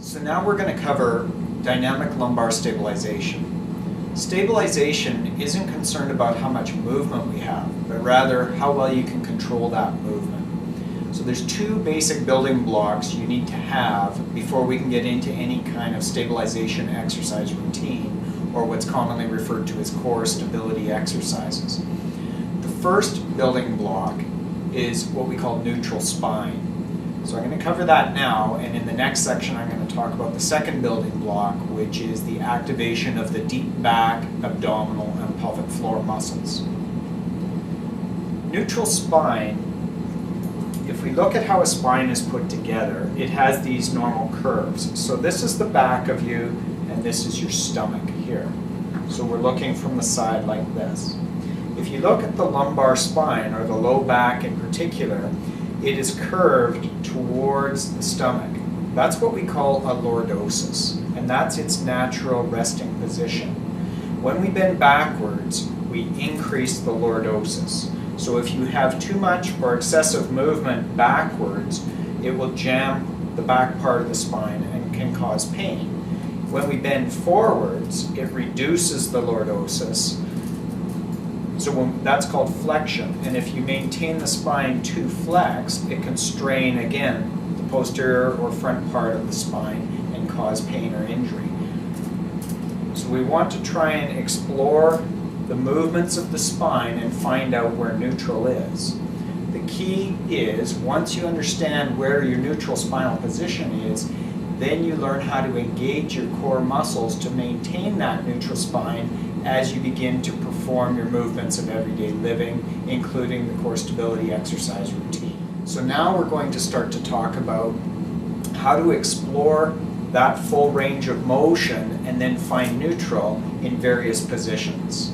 So now we're going to cover dynamic lumbar stabilization. Stabilization isn't concerned about how much movement we have, but rather how well you can control that movement. So there's two basic building blocks you need to have before we can get into any kind of stabilization exercise routine, or what's commonly referred to as core stability exercises. The first building block is what we call neutral spine. So I'm going to cover that now, and in the next section I'm going to talk about the second building block, which is the activation of the deep back, abdominal, and pelvic floor muscles. Neutral spine, if we look at how a spine is put together, it has these normal curves. So this is the back of you, and this is your stomach here. So we're looking from the side like this. If you look at the lumbar spine, or the low back in particular, it is curved towards the stomach. That's what we call a lordosis, and that's its natural resting position. When we bend backwards, we increase the lordosis. So if you have too much or excessive movement backwards, it will jam the back part of the spine and can cause pain. When we bend forwards, it reduces the lordosis. So that's called flexion, and if you maintain the spine too flexed, it can strain again the posterior or front part of the spine and cause pain or injury. So we want to try and explore the movements of the spine and find out where neutral is. The key is, once you understand where your neutral spinal position is, then you learn how to engage your core muscles to maintain that neutral spine as you begin to perform your movements of everyday living, including the core stability exercise routine. So now we're going to start to talk about how to explore that full range of motion and then find neutral in various positions.